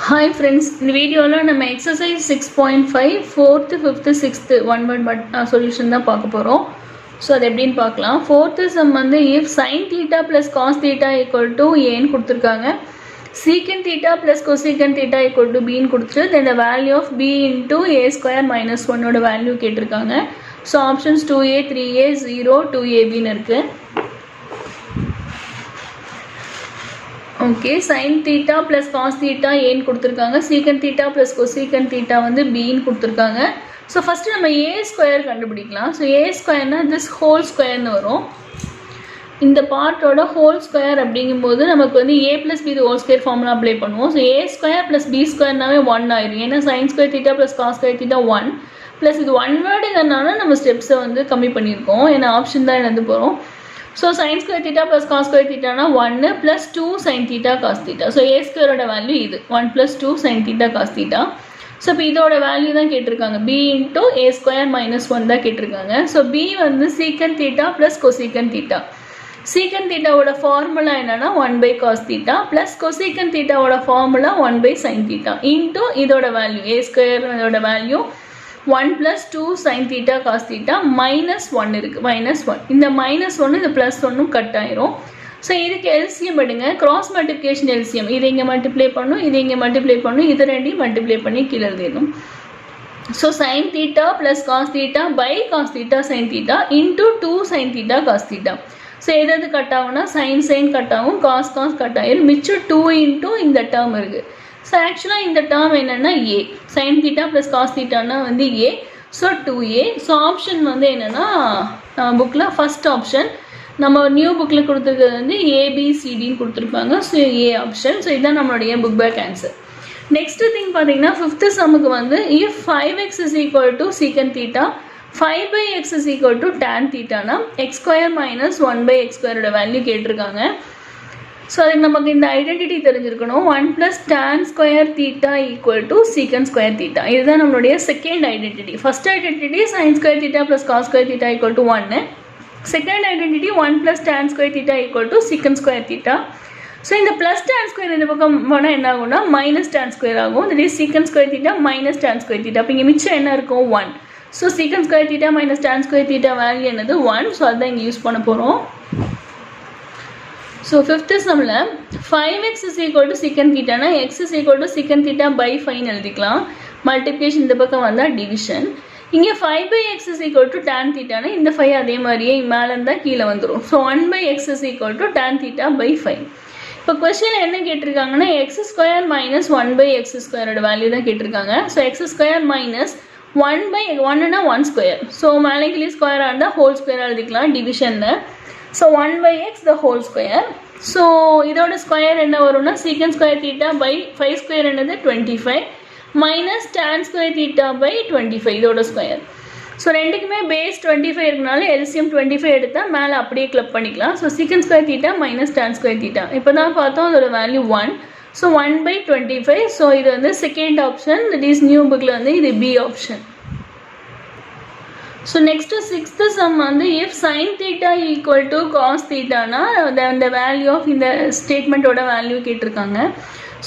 Hi friends, in the video நம்ம exercise 6.5 4th 5th 6th one word solution தான் பார்க்க போறோம். So அது எப்படின்னு பார்க்கலாம். 4th sum வந்து if sin theta plus cos theta equal to a ன்னு கொடுத்திருக்காங்க. Secant theta plus cosecant theta equal to b ன்னு கொடுத்துட்டு then the value of b into a square minus 1 ஓட வேல்யூ கேட்டிருக்காங்க. So options 2a 3a 0 2ab ன்னு இருக்கு. Okay, sin theta plus cos theta a ன்னு கொடுத்திருக்காங்க. Secant theta plus cosecant theta வந்து b ன்னு கொடுத்திருக்காங்க. So first நம்ம a square கண்டுபிடிக்கலாம். So a square னா this whole square ன்னு வரும். இந்த பார்ட்டோட whole square அப்படிங்கும்போது நமக்கு வந்து a plus b the whole square formula apply பண்ணுவோம். So a square plus b square நாவே 1 ஆயிரும். ஏன்னா sin square theta plus cos square theta 1 plus இது one wordங்கிறனால நம்ம ஸ்டெப்ஸை வந்து கம்மி பண்ணியிருக்கோம். ஏன்னா ஆப்ஷன் தான் எழுத போகிறோம். So sin square theta plus cos square theta na 1 plus 2 sin theta cos theta. So a square oda value idu 1 plus 2 sin theta cos theta. So இப்போ இதோட வேல்யூ தான் கேட்டிருக்காங்க. b into a square minus 1 தான் கேட்டிருக்காங்க. So b வந்து secant theta plus cosecant theta. Secant theta ஓட formula என்னன்னா 1 by cos theta plus cosecant theta ஓட formula 1 by sin theta into இதோட வேல்யூ a square இதோட value 1 plus 2 sin theta cos theta minus 1 இருக்கு minus 1 இந்த minus 1 இந்த plus 1 cut ஆயிரும். So இதுக்கு எல்சிஎம் எடுங்க கிராஸ் மல்டிப்ளிகேஷன் எல்சிஎம் இதை இங்கே மல்டிப்ளை பண்ணும் இதை இங்கே மல்டிப்ளை பண்ணும் இது ரெண்டையும் மல்டிப்ளை பண்ணி கீழே எழுதிடணும். So sin theta plus cos theta by cos theta sin theta into 2 sin theta cos theta. So எதாவது கட் ஆகும்னா sin கட் ஆகும் cos கட் ஆயிரும் மிச்சம் 2 into இந்த டேர்ம் இருக்கு. So actually இந்த term என்னன்னா a sin theta plus cos theta னா வந்து a so 2a. so option வந்து என்னன்னா bookல first option நம்ம நியூ bookல கொடுத்திருக்கிறது வந்து a b c d ன்னு கொடுத்திருப்பாங்க. so a option. so இதான் நம்மளுடைய book back answer. next thing பாத்தீங்கன்னா 5th sumக்கு வந்து if 5x is equal to secant theta 5 by x is equal to tan theta னா x square minus 1 by x square ஓட value கேட்டிருக்காங்க. So அதுக்கு நமக்கு இந்த ஐடென்டிட்டி தெரிஞ்சிருக்கணும் 1 plus tan square theta equal to secant square theta. இதுதான் நம்மளுடைய second identity. First identity sin square theta plus cos square theta equal to 1. Second identity 1 plus tan square theta equal to secant square theta. So இந்த plus tan square இந்த பக்கம் போனால் என்ன ஆகும்னா minus tan square ஆகும். that is secant square theta minus tan square theta. அப்போ இங்கே மிச்சம் என்ன இருக்கும் 1. So secant square theta minus tan square theta value என்னது 1. ஸோ அதுதான் இங்கே யூஸ் பண்ண போகிறோம். So 5th sumல 5x is equal to secant theta na x is equal to secant theta by 5 ன்னு எழுதிக்கலாம். மல்டிப்ளிகேஷன் இந்த பக்கம் வந்தா டிவிஷன். இங்க 5 by x is equal to tan theta னா இந்த 5 அதே மாதிரியே மேல இருந்தா கீழ வந்துரும். So 1 by x is equal to tan theta by 5. இப்போ क्वेश्चन என்ன கேட்டிருக்காங்கன்னா x square minus 1 by x square ஓட வேல்யூ தான் கேட்டிருக்காங்க. So x square minus 1 by 1 னா 1 square. So மேலே கீழ ஸ்கொயர் ஆண்டா ஹோல் ஸ்கொயர் எழுதிக்கலாம் டிவிஷன்ல. So 1 by x the whole square. So இதோட ஸ்கொயர் என்ன வரும்னா secant square theta by 5 square என்னது 25 minus tan square theta by 25 இதோட ஸ்கொயர். ஸோ ரெண்டுக்குமே பேஸ் 25 இருக்கனால LCM 25 எடுத்தால் மேலே அப்படியே கிளப் பண்ணிக்கலாம். So secant square theta minus tan square theta இப்போ தான் பார்த்தோம் அதோட வேல்யூ 1. So 1 by 25. ஸோ இது வந்து second option. That is new புக்கில் வந்து இது B option. So next 6th sum வந்து if sin theta equal to cos theta னா the value of இந்த statement ஓட வேல்யூ கேட்டிருக்காங்க.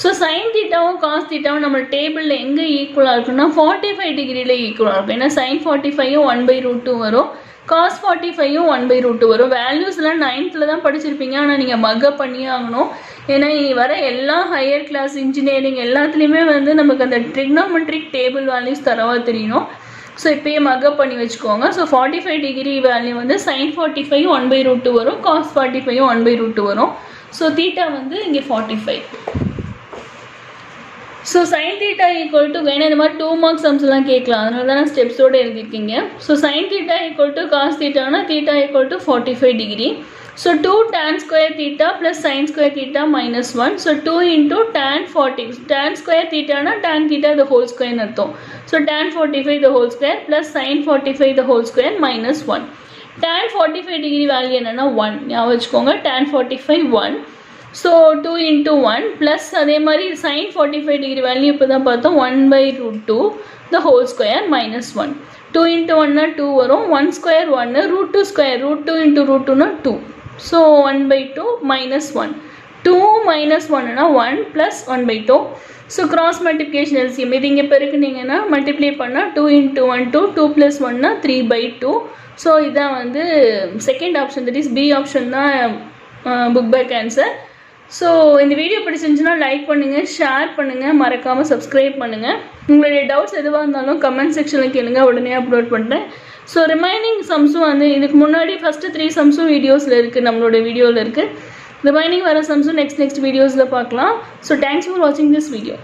ஸோ sin thetaவும் cos thetaவும் நம்ம டேபிளில் எங்கே ஈக்குவலாக இருக்குன்னா 45 டிகிரியில் ஈக்குவலாக இருக்கும். ஏன்னா sin 45யும் 1 by root 2 வரும் cos 45யும் 1 by root 2 வரும். வேல்யூஸ்லாம் 9th தான் படிச்சிருப்பீங்க. ஆனால் நீங்கள் மக்கப் பண்ணியே ஆகணும். ஏன்னா இனி வர எல்லா ஹையர் கிளாஸ் இன்ஜினியரிங் எல்லாத்துலேயுமே வந்து நமக்கு அந்த ட்ரிக்னோமெட்ரிக் டேபிள் வேல்யூஸ் தரவாக தெரியணும். ஸோ இப்போயே மக்கப் பண்ணி வச்சுக்கோங்க. ஸோ 45 டிகிரி வேல்யூ வந்து sin 45 1 by root 2 வரும் cos 45 1 by root 2 வரும். ஸோ தீட்டா வந்து இங்கே 45. So sin theta equal to வேணா இந்த மாதிரி 2 மார்க் சம்ஸ்லாம் கேட்கலாம். அதனால தான் ஸ்டெப்ஸோடு எழுதிருக்கீங்க. So sin theta equal to cos theta னா theta equal to 45 degree. So 2 tan square theta plus sin square theta minus 1. So 2 into tan 40. Tan square theta na tan theta the whole square அர்த்தம். So tan 45 the whole square plus sin 45 the whole square minus 1. Tan 45 degree value என்னன்னா 1. ஞாபகம் வச்சுக்கோங்க tan 45 1. So 2 into 1 plus அதே மாதிரி sin 45 degree value இப்போ தான் பார்த்தோம் 1 by root 2 the whole square minus 1. 2 into 1 na 2 வரும் 1 square 1 root 2 square root 2 into root 2 na 2. So 1 by 2 minus 1. 2 minus 1 1 plus 1 by 2. So cross multiplication LCM இது இங்கே பெருக்குனீங்கன்னா multiply பண்ணால் 2 into 1 2 2 plus 1 3 by 2. So இதான் வந்து second option, that is B option தான் book back answer. So இந்த video பிடிச்சிருந்துச்சுன்னா like பண்ணுங்கள், share பண்ணுங்கள், மறக்காமல் சப்ஸ்கிரைப் பண்ணுங்கள். உங்களுடைய டவுட்ஸ் எதுவாக இருந்தாலும் கமெண்ட் செக்ஷனில் கேளுங்க, உடனே அப்லோட் பண்ணுறேன். ஸோ ரிமைனிங் சம்ஸும் வந்து இதுக்கு முன்னாடி ஃபஸ்ட்டு 3 சம்ஸும் வீடியோஸில் இருக்குது, நம்மளோட வீடியோவில் இருக்குது. ரிமைனிங் வர சம்ஸும் நெக்ஸ்ட் வீடியோஸில் பார்க்கலாம். ஸோ தேங்க்ஸ் ஃபார் வாட்சிங் திஸ் வீடியோ.